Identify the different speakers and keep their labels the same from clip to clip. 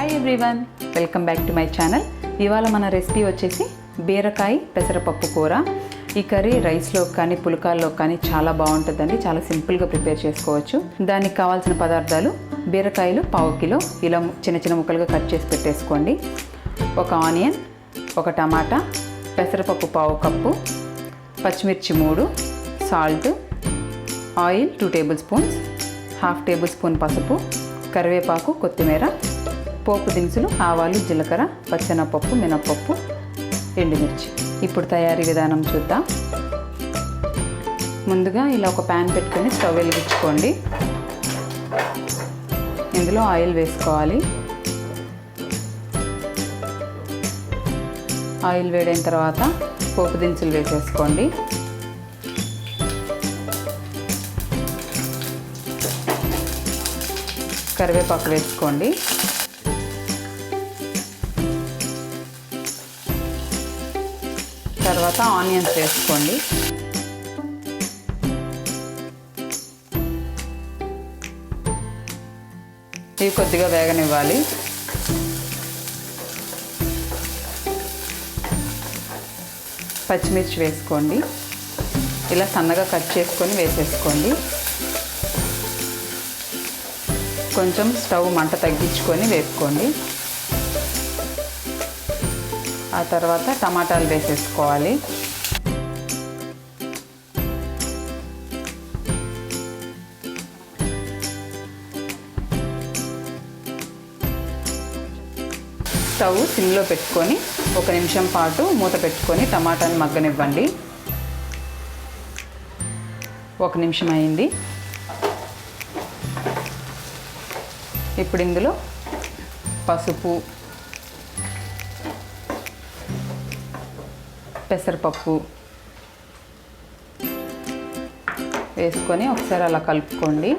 Speaker 1: Hi everyone, welcome back to my channel. ఇవాళ మన recipe వచ్చేసి బీరకాయ పెసరపప్పు కూర. ఈ కర్రీ రైస్లో కానీ పుల్కాల్లో కానీ చాలా బాగుంటుందండి. చాలా సింపుల్గా ప్రిపేర్ చేసుకోవచ్చు. దానికి కావాల్సిన పదార్థాలు: బీరకాయలు 1/2 కిలో ఇలా చిన్న చిన్న ముక్కలుగా కట్ చేసి పెట్టేసుకోండి. ఒక ఆనియన్, ఒక టమాటా, పెసరపప్పు 1/2 కప్పు, పచ్చిమిర్చి 3, salt, oil 2 table spoons, 1/2 table spoon పసుపు, కరివేపాకు, కొత్తిమీర, పోపు దినుసులు, ఆవాలు, జీలకర్ర, పచ్చెనపప్పు, మినపప్పు, ఎండుమిర్చి. ఇప్పుడు తయారీ విధానం చూద్దాం. ముందుగా ఇలా ఒక ప్యాన్ పెట్టుకొని స్టవ్ వెలిగించుకోండి. ఇందులో ఆయిల్ వేసుకోవాలి. ఆయిల్ వేడైన తర్వాత పోపు దినుసులు వేసేసుకోండి. కరివేపాకు వేసుకోండి. తర్వాత ఆనియన్స్ వేసుకోండి. ఇవి కొద్దిగా వేగనివ్వాలి. పచ్చిమిర్చి వేసుకోండి. ఇలా సన్నగా కట్ చేసుకొని వేసేసుకోండి. కొంచెం స్టవ్ మంట తగ్గించుకొని వేసుకోండి. ఆ తర్వాత టమాటాలు వేసేసుకోవాలి. స్టవ్ సిమ్లో పెట్టుకొని 1 నిమిషం పాటు మూత పెట్టుకొని టమాటాని మగ్గనివ్వండి. 1 నిమిషం అయింది. ఇప్పుడు ఇందులో పసుపు, పెసరపప్పు వేసుకొని ఒకసారి అలా కలుపుకోండి.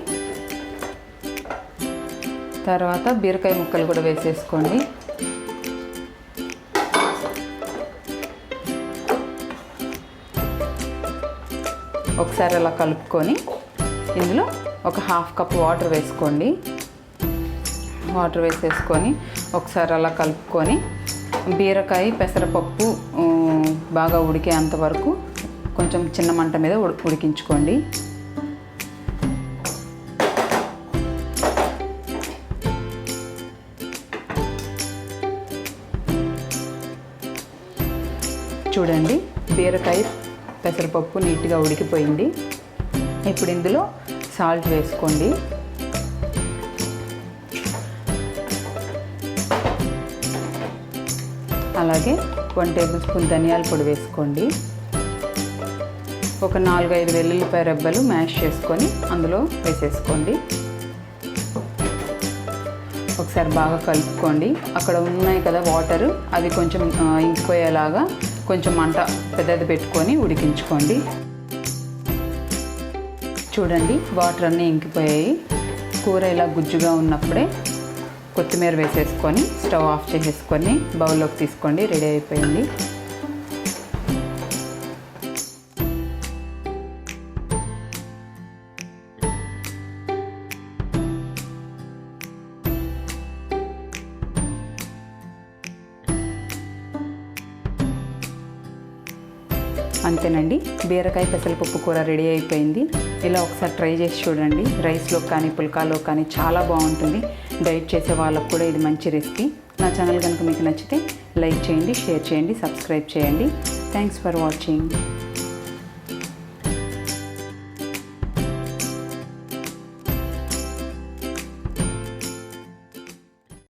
Speaker 1: తర్వాత బీరకాయ ముక్కలు కూడా వేసేసుకోండి. ఒకసారి అలా కలుపుకొని ఇందులో ఒక 1/2 కప్ వాటర్ వేసుకోండి. వాటర్ వేసేసుకొని ఒకసారి అలా కలుపుకొని బీరకాయ పెసరపప్పు బాగా ఉడికేంత వరకు కొంచెం చిన్న మంట మీద ఉడికించుకోండి. చూడండి, బీరకాయ పెసరపప్పు నీట్గా ఉడికిపోయింది. ఇప్పుడు ఇందులో సాల్ట్ వేసుకోండి. అలాగే 1 టేబుల్ స్పూన్ ధనియాల పొడి వేసుకోండి. ఒక 4-5 వెల్లుల్లిపాయ రెబ్బలు మ్యాష్ చేసుకొని అందులో వేసేసుకోండి. ఒకసారి బాగా కలుపుకోండి. అక్కడ ఉన్నాయి కదా వాటర్, అవి కొంచెం ఇంకిపోయేలాగా కొంచెం మంట పెద్దది పెట్టుకొని ఉడికించుకోండి. చూడండి, వాటర్ అన్నీ ఇంకిపోయాయి. కూర ఇలా గుజ్జుగా ఉన్నప్పుడే కొత్తిమీర వేసేసుకొని స్టవ్ ఆఫ్ చేసేసుకొని బౌల్లోకి తీసుకోండి. రెడీ అయిపోయింది. అంతేనండి, బీరకాయ పెసరపప్పు కూర రెడీ అయిపోయింది. ఇలా ఒకసారి ట్రై చేసి చూడండి. రైస్లో కానీ పుల్కాలో కానీ చాలా బాగుంటుంది. డైట్ చేసే వాళ్ళకు కూడా ఇది మంచి రెసిపీ. నా ఛానల్ కనుక మీకు నచ్చితే లైక్ చేయండి, షేర్ చేయండి, సబ్స్క్రైబ్ చేయండి. Thanks for watching.